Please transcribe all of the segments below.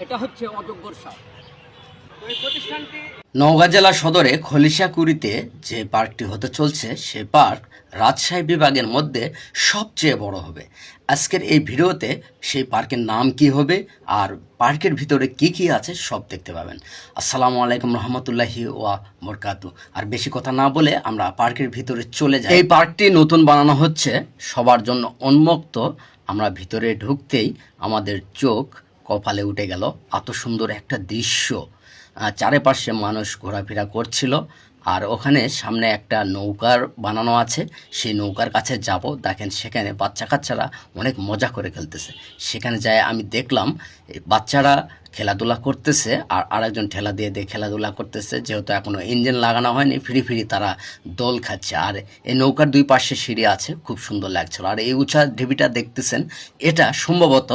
এটা হচ্ছে অযোগ্যর সাপ। এই প্রতিষ্ঠানটি নওগাঁ জেলা সদরে খলিশাকুড়িতে যে পার্কটি হতে চলছে সে পার্ক রাজশাহী বিভাগের মধ্যে সবচেয়ে বড় হবে। আজকের এই ভিডিওতে সেই পার্কের নাম কি হবে আর পার্কের ভিতরে কি কি আছে সব দেখতে পাবেন। আসসালামু আলাইকুম রহমতুল্লাহি ওয়া বরকাতু। আর বেশি কথা না বলে আমরা পার্কের ভিতরে চলে যাই। এই পার্কটি নতুন বানানো হচ্ছে, সবার জন্য উন্মুক্ত। আমরা ভিতরে ঢুকতেই আমাদের চোখ কপালে উঠে গেল, এত সুন্দর একটা দৃশ্য। চারিপাশে মানুষ ঘোরাফেরা করছিল, আর ওখানে সামনে একটা নৌকার বানানো আছে, সেই নৌকার কাছে যাব। দেখেন সেখানে বাচ্চা কাচ্চারা অনেক মজা করে খেলতেছে। সেখানে যায় আমি দেখলাম বাচ্চারা খেলাধুলা করতেছে, আর আরেকজন ঠেলা দিয়ে দিয়ে খেলাধুলা করতেছে। যেহেতু এখনও ইঞ্জিন লাগানো হয়নি, ফ্রি ফ্রি তারা দোল খাচ্ছে। আর এই নৌকার দুই পাশে সিঁড়ি আছে, খুব সুন্দর লাগছিল। আর এই উঁচা ঢিবিটা দেখতেছেন, এটা সম্ভবত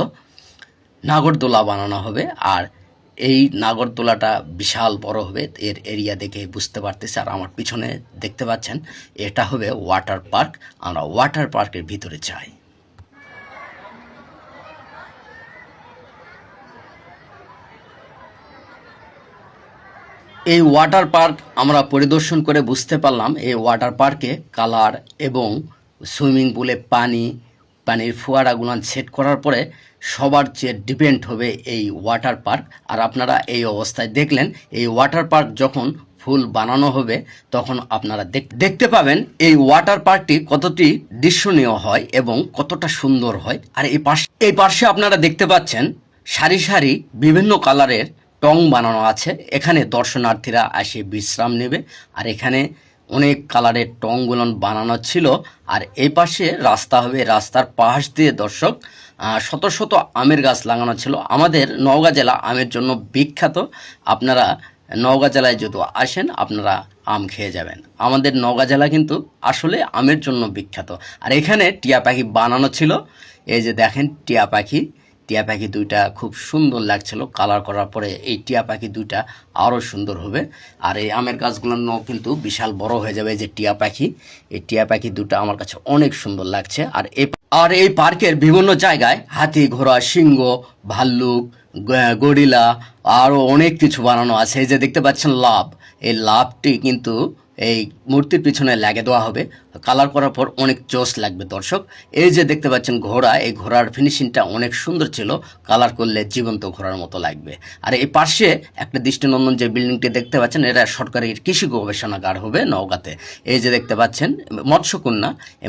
নাগরদোলা বানানো হবে। আর এই নাগরদোলাটা বিশাল বড় হবে, এর এরিয়া দেখে বুঝতে পারতেছি। আর আমার পিছনে দেখতে পাচ্ছেন এটা হবে ওয়াটার পার্ক। আমরা ওয়াটার পার্কের ভিতরে যাই। এই ওয়াটার পার্ক আমরা পরিদর্শন করে বুঝতে পারলাম এই ওয়াটার পার্কে কালার এবং সুইমিং পুলে পানির ফোয়ারাগুলো সেট করার পরে সবার চেয়ে ডিপেন্ড হবে এই ওয়াটার পার্ক। আর আপনারা এই অবস্থায় দেখলেন, এই ওয়াটার পার্ক যখন ফুল বানানো হবে তখন আপনারা দেখতে পাবেন এই ওয়াটার পার্কটি কতটি দৃশ্যনীয় হয় এবং কতটা সুন্দর হয়। আর এই পাশে আপনারা দেখতে পাচ্ছেন সারি সারি বিভিন্ন কালারের টং বানানো আছে। এখানে দর্শনার্থীরা এসে বিশ্রাম নেবে। আর এখানে অনেক কালারের টংগুলো বানানো ছিল। আর এই পাশে রাস্তা হবে, রাস্তার পাশ দিয়ে দর্শক শত শত আমের গাছ লাগানো ছিল। আমাদের নওগাঁ জেলা আমের জন্য বিখ্যাত। আপনারা নওগাঁ জেলায় যদি আসেন আপনারা আম খেয়ে যাবেন। আমাদের নওগাঁ জেলা কিন্তু আসলে আমের জন্য বিখ্যাত। আর এখানে টিয়া পাখি বানানো ছিল। এই যে দেখেন টিয়া পাখি দুইটা খুব সুন্দর লাগছিল। কালার করার পরে এই টিয়া পাখি দুইটা আরও সুন্দর হবে। আর এই আমের গাছগুলো কিন্তু বিশাল বড় হয়ে যাবে। যে এই টিয়া পাখি দুটো আমার কাছে অনেক সুন্দর লাগছে। আর এই পার্কের বিভিন্ন জায়গায় হাতি, ঘোড়া, সিংহ, ভাল্লুক, গরিলা আরও অনেক কিছু বানানো আছে। এই যে দেখতে পাচ্ছেন লাভ, এই লাভটি কিন্তু এই মূর্তির পিছনে লাগিয়ে দেওয়া হবে। কালার করার পর অনেক জোস লাগবে দর্শক। এই যে দেখতে পাচ্ছেন ঘোড়া, এই ঘোড়ার ফিনিশিংটা অনেক সুন্দর ছিল। কালার করলে জীবন্ত ঘোড়ার মতো লাগবে। আর এই পাশে একটা দৃষ্টিনন্দন যে বিল্ডিংটি দেখতে পাচ্ছেন, এটা সরকারি কৃষি গবেষণাগার হবে নওগাঁতে। এই যে দেখতে পাচ্ছেন মৎস্যকন্যা।